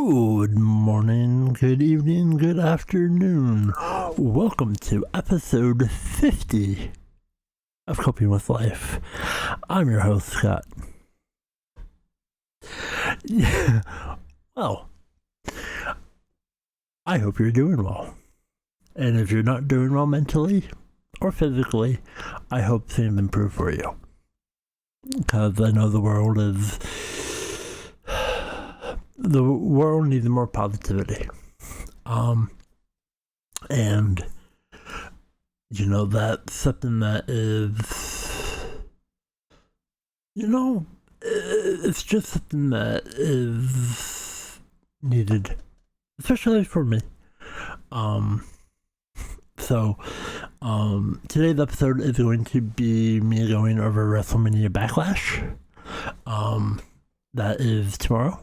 Good morning, good evening, good afternoon. Welcome to episode 50 of Coping with Life. I'm your host, Scott. Well, I hope you're doing well. And if you're not doing well mentally or physically, I hope things improve for you. Because I know the world needs more positivity. And you know, that's something that is, it's just something that is needed, especially for me. So today's episode is going to be me going over WrestleMania Backlash. That is tomorrow.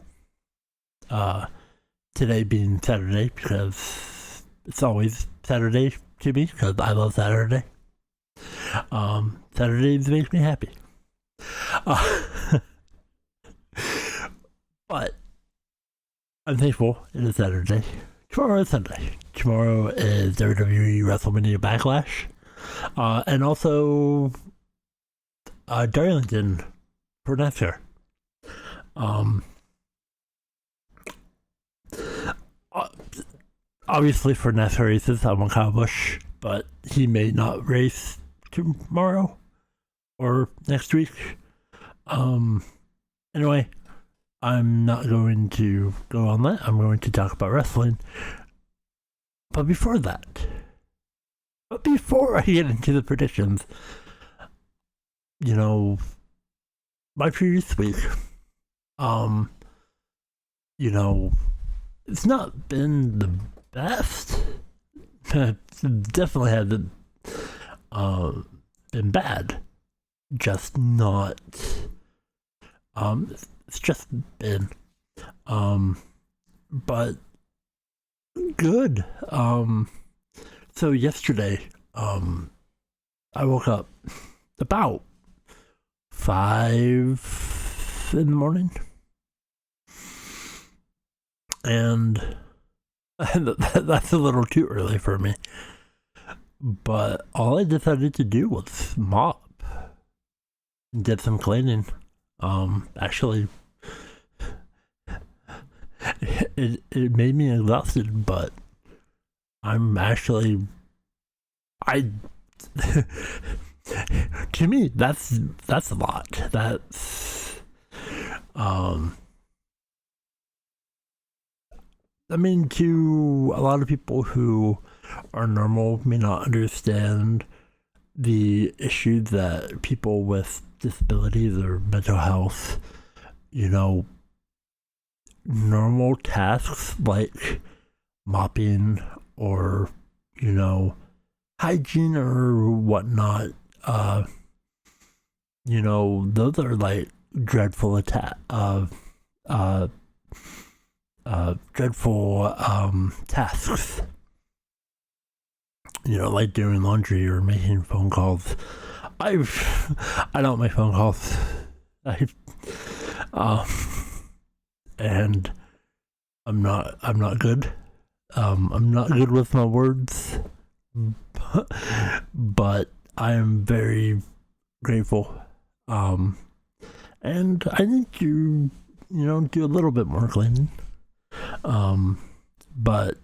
Today being Saturday, because it's always Saturday to me, because I love Saturday. Saturdays make me happy. But I'm thankful it is Saturday. Tomorrow is Sunday. Tomorrow is WWE WrestleMania Backlash. And also Darlington for NASCAR. Obviously for NASCAR races, I want Kyle Busch, but he may not race tomorrow or next week. Anyway, I'm not going to go on that. I'm going to talk about wrestling. But before I get into the predictions, my previous week, it's not been the best. It definitely hasn't been bad. Just not. It's just been. But good. So yesterday, I woke up about 5 in the morning. And that's a little too early for me. But all I decided to do was mop. Did some cleaning. Actually, it made me exhausted, but to me, that's a lot. That's, to a lot of people who are normal may not understand the issue that people with disabilities or mental health, normal tasks like mopping or, hygiene or whatnot, those are like dreadful tasks, like doing laundry or making phone calls. I don't make phone calls. And I'm not good. I'm not good with my words, but I am very grateful. And I need to, do a little bit more cleaning. But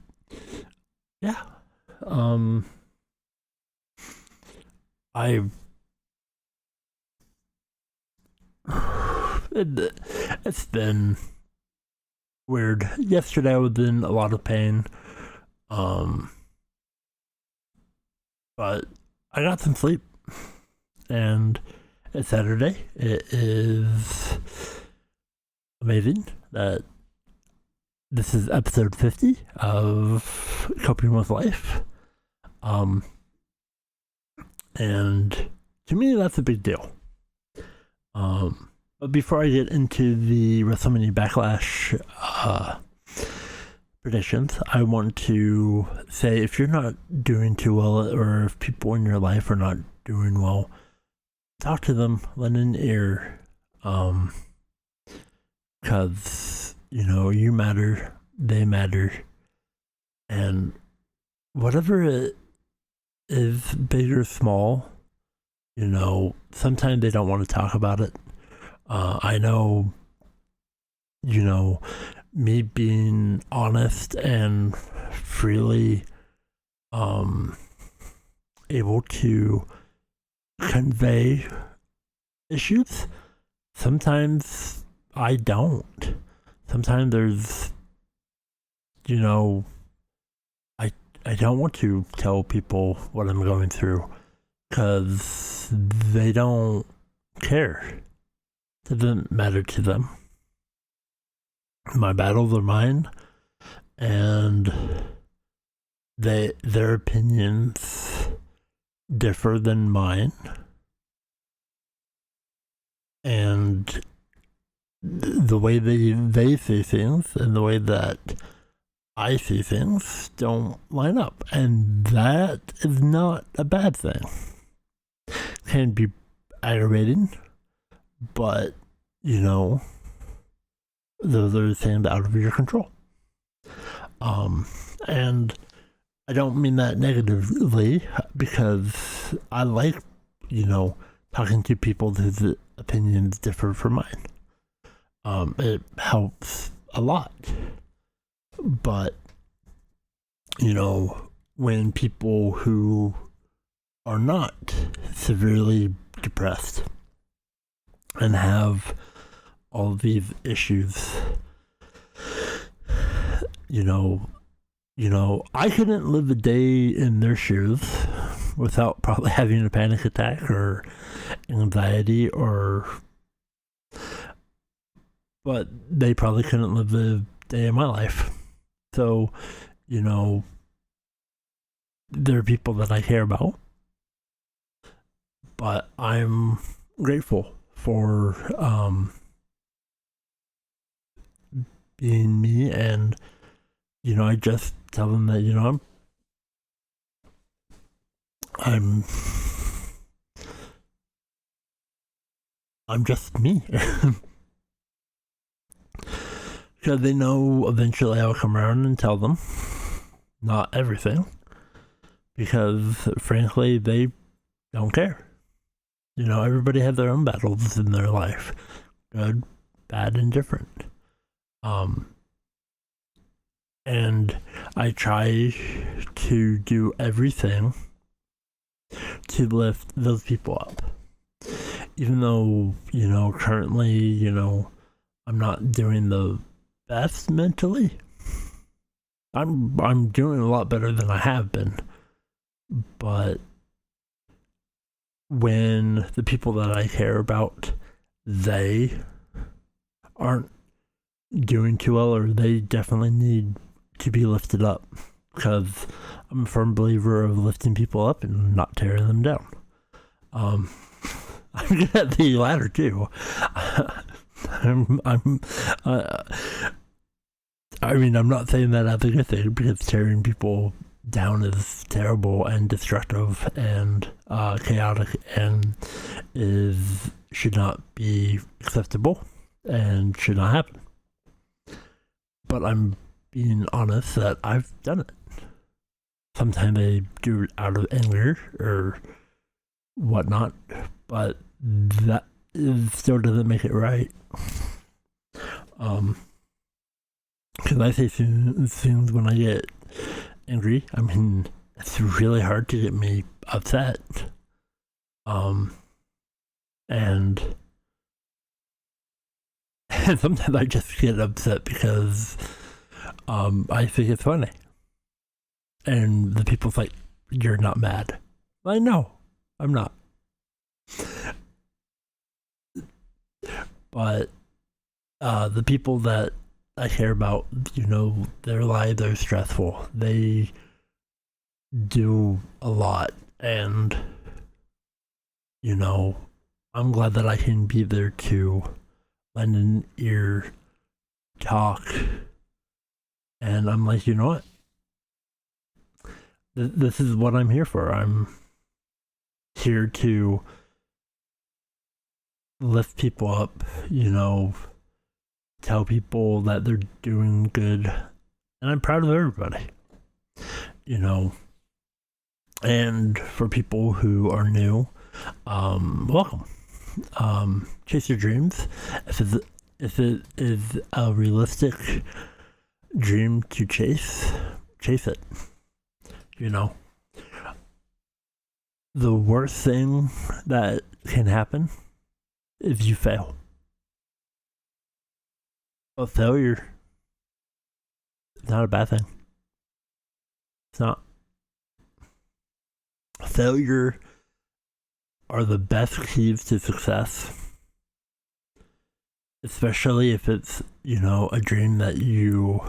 yeah, it's been weird. Yesterday I was in a lot of pain, but I got some sleep, and it's Saturday. It is amazing that this is episode 50 of Coping with Life. And to me, that's a big deal. But before I get into the WrestleMania Backlash predictions, I want to say, if you're not doing too well, or if people in your life are not doing well, talk to them, lend an ear, because you matter. they matter. And whatever it is, big or small, sometimes they don't want to talk about it. I know, me being honest and freely able to convey issues. Sometimes I don't. Sometimes there's, I don't want to tell people what I'm going through because they don't care. It doesn't matter to them. My battles are mine, and their opinions differ than mine, and the way they see things and the way that I see things don't line up, and that is not a bad thing. It can be aggravating, but those are things out of your control. And I don't mean that negatively, because I like, talking to people whose opinions differ from mine. It helps a lot. But, when people who are not severely depressed and have all these issues, I couldn't live a day in their shoes without probably having a panic attack or anxiety, but they probably couldn't live a day in my life. So, there are people that I care about, but I'm grateful for being me, and I just tell them that I'm just me. Because they know eventually I'll come around and tell them not everything, because frankly they don't care. Everybody has their own battles in their life, good, bad, and different. And I try to do everything to lift those people up. Even though, currently, I'm not doing the best mentally. I'm doing a lot better than I have been. But when the people that I care about, they aren't doing too well, or they definitely need to be lifted up, because I'm a firm believer of lifting people up and not tearing them down. I'm good at the latter too. I'm not saying that as a good thing, because tearing people down is terrible and destructive and chaotic, and should not be acceptable and should not happen. But I'm being honest that I've done it. Sometimes I do it out of anger or whatnot, but that still doesn't make it right. Because I say things when I get angry. It's really hard to get me upset. And sometimes I just get upset because I think it's funny. And the people's like, "You're not mad." I know, I'm not. But the people that I care about, their lives are stressful. They do a lot, and I'm glad that I can be there to lend an ear, talk, and I'm like, you know what? This is what I'm here for. I'm here to lift people up, tell people that they're doing good And I'm proud of everybody. You know, and for people who are new, welcome. Chase your dreams. If it is a realistic dream to chase it. You know, the worst thing that can happen is you fail. But failure is not a bad thing. It's not. Failure are the best keys to success. Especially if it's, you know, a dream that you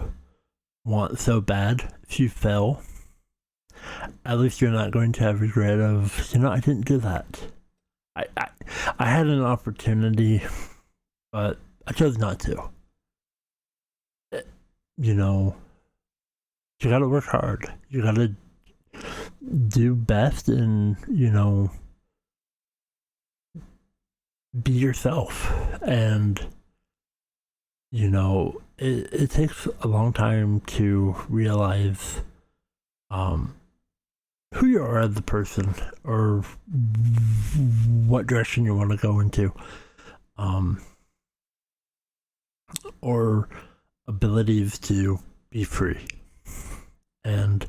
want so bad. If you fail, at least you're not going to have regret of, you know, I didn't do that. I had an opportunity, but I chose not to. You know, you gotta work hard. You gotta do best and, you know, be yourself. And, you know, it takes a long time to realize who you are as a person or what direction you want to go into, or abilities to be free. And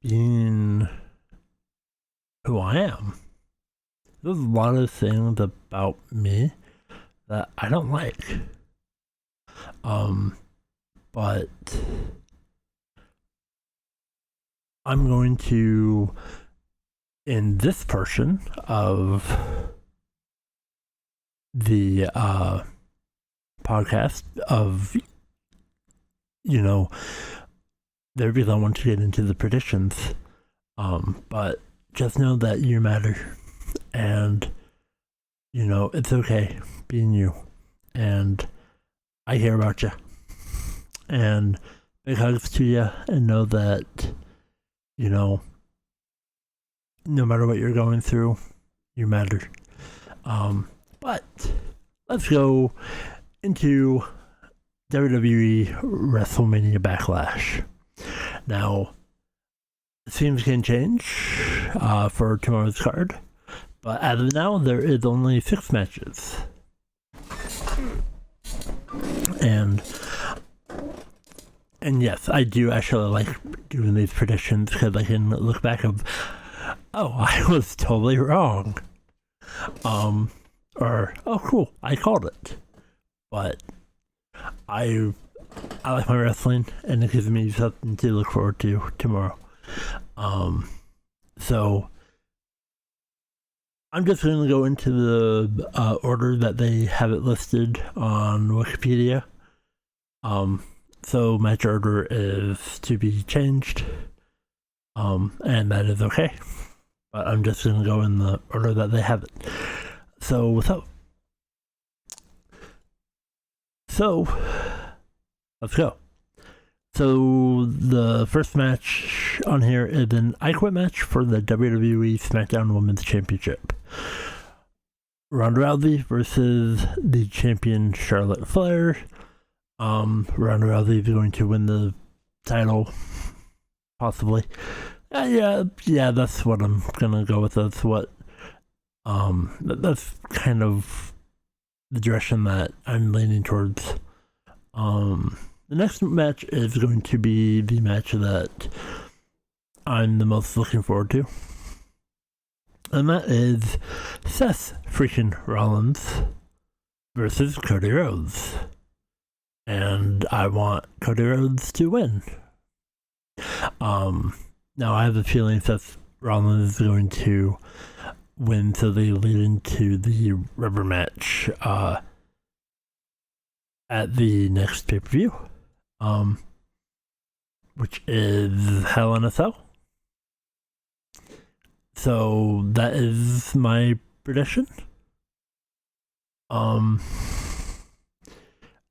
being who I am, there's a lot of things about me that I don't like. But I'm going to, in this portion of the podcast of, you know, there because I want to get into the predictions. But just know that you matter, and, you know, it's okay being you, and I care about you, and big hugs to you, and know that, you know, no matter what you're going through, you matter. But let's go into WWE WrestleMania Backlash. Now, things can change for tomorrow's card, but as of now, there is only 6 matches. And yes, I do actually like doing these predictions because I can look back of, oh, I was totally wrong. Or, oh, cool, I called it. But I like my wrestling, and it gives me something to look forward to tomorrow. So I'm just going to go into the order that they have it listed on Wikipedia. So match order is to be changed, and that is okay. But I'm just going to go in the order that they have it. So let's go. So the first match on here is an I Quit match for the WWE SmackDown Women's Championship. Ronda Rousey versus the champion Charlotte Flair. Ronda Rousey is going to win the title, possibly. Yeah, that's what I'm gonna go with. That's what, that's kind of the direction that I'm leaning towards. The next match is going to be the match that I'm the most looking forward to, and that is Seth freaking Rollins versus Cody Rhodes. And I want Cody Rhodes to win. Now I have a feeling Seth Rollins is going to win, so they lead into the rubber match at the next pay-per-view, which is Hell in a Cell. So that is my prediction.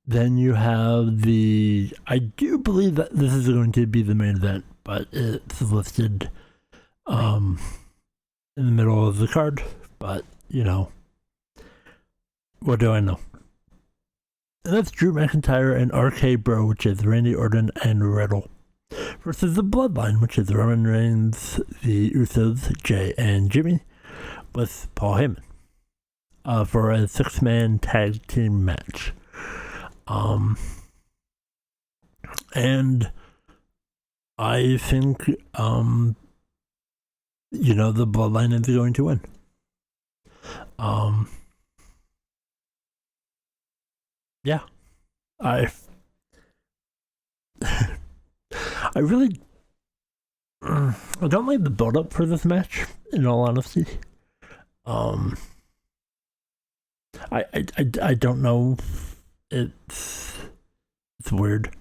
Then you have I do believe that this is going to be the main event, but it's listed in the middle of the card. But, you know, what do I know? And that's Drew McIntyre and RK Bro, which is Randy Orton and Riddle, versus the Bloodline, which is Roman Reigns, the Usos, Jay and Jimmy, with Paul Heyman, for a 6-man tag team match. And I think, the Bloodline is going to win. Yeah, I really, I don't like the build up for this match, in all honesty. I don't know. It's weird.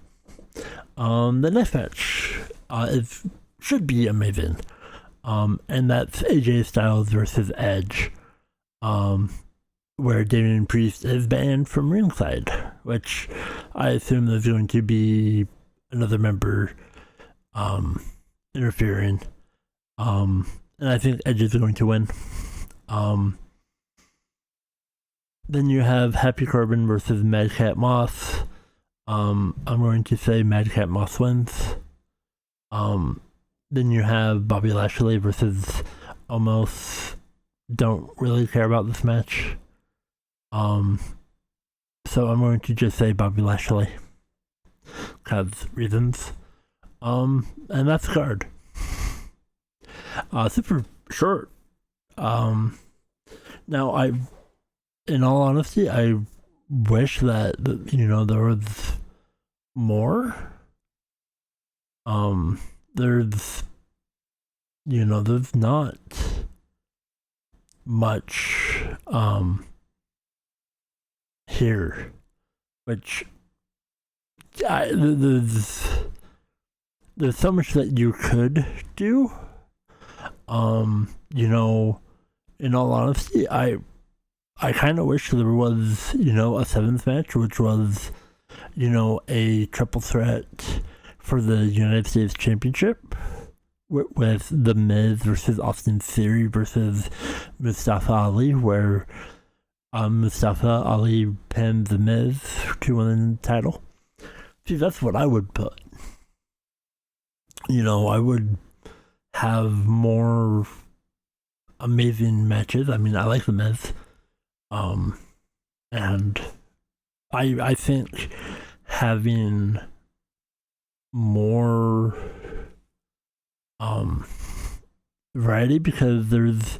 The next match should be amazing. And that's AJ Styles versus Edge. Where Damian Priest is banned from ringside, which I assume there's going to be another member interfering. And I think Edge is going to win. Then you have Happy Corbin versus Madcap Moss. I'm going to say Madcap Moss wins. Then you have Bobby Lashley versus Omos. Don't really care about this match. So I'm going to just say Bobby Lashley, because reasons. And that's the card. Super short. Now in all honesty, I wish that, there was more. There's not much, here, which there's so much that you could do. In all honesty, I kind of wish there was, a 7th match, which was, a triple threat for the United States Championship with The Miz versus Austin Theory versus Mustafa Ali, where Mustafa Ali pinned The Miz to win the title. See, that's what I would put. I would have more amazing matches. I mean, I like The Miz. And I think having more variety, because there's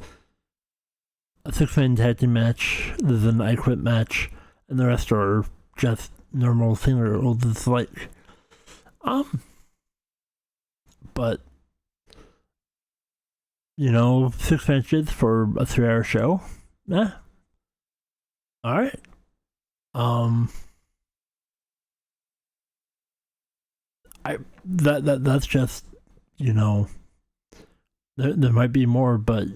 a 6-man tag team match, there's an I Quit match, and the rest are just normal singles. It's like, but 6 matches for a 3-hour show, all right. That's just, there might be more, but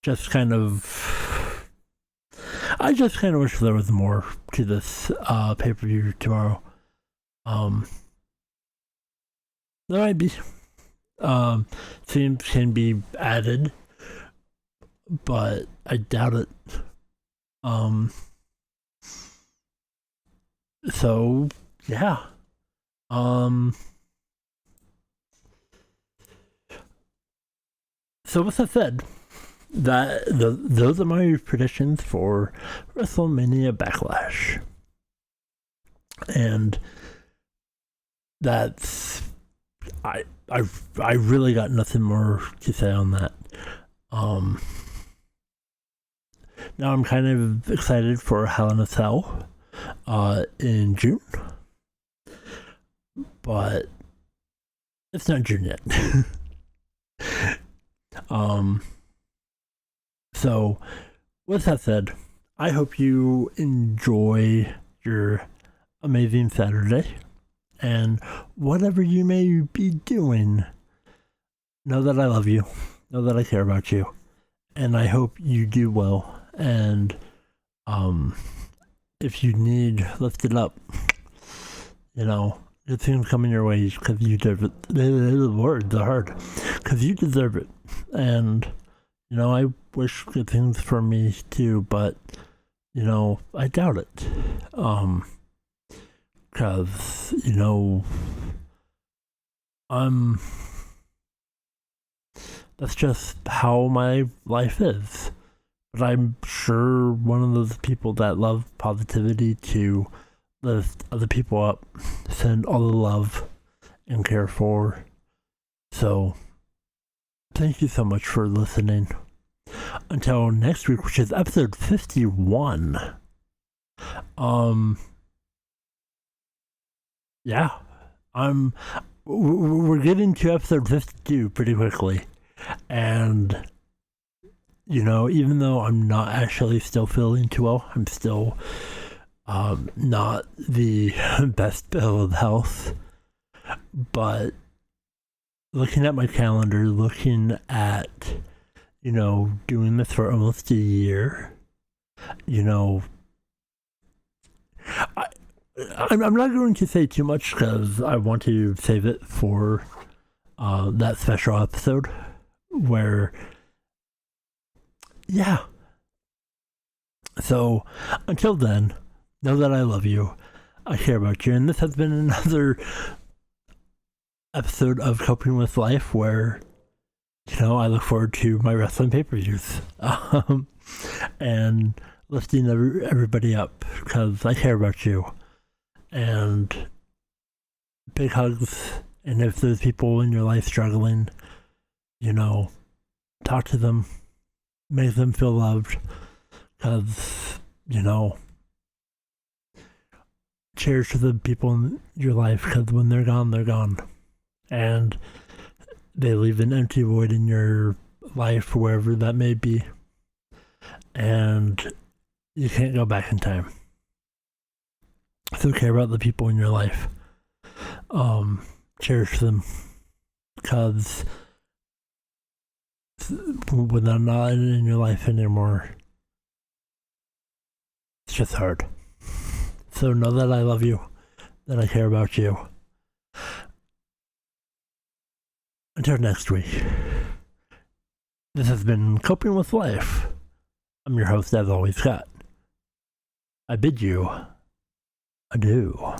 just kind of, I just kind of wish there was more to this pay-per-view tomorrow. There might be. Themes can be added, but I doubt it. So yeah. So with that said, those are my predictions for WrestleMania Backlash, and that's I really got nothing more to say on that. Now I'm kind of excited for Hell in a Cell in June, but it's not June yet. So with that said, I hope you enjoy your amazing Saturday, and whatever you may be doing, know that I love you, know that I care about you, and I hope you do well. And if you need lifted up, good things coming your way because you deserve it. The words are hard because you deserve it. And I wish good things for me too, but I doubt it. Because, I'm that's just how my life is. But I'm sure one of those people that love positivity to lift other people up, send all the love and care for. So, thank you so much for listening. Until next week, which is episode 51. Yeah. We're getting to episode 52 pretty quickly. And, even though I'm not actually still feeling too well, I'm still not the best bill of health. But looking at my calendar, looking at, doing this for almost a year, I'm not going to say too much because I want to save it for that special episode where, yeah. So until then, know that I love you. I care about you. And this has been another episode of Coping with Life where, I look forward to my wrestling pay-per-views and lifting everybody up because I care about you. And big hugs. And if there's people in your life struggling, talk to them, make them feel loved because, cherish the people in your life because when they're gone, they're gone. And they leave an empty void in your life, wherever that may be. And you can't go back in time. So care about the people in your life. Cherish them. Because when they're not in your life anymore, it's just hard. So know that I love you, that I care about you. Until next week, this has been Coping with Life. I'm your host, as always, Scott. I bid you adieu.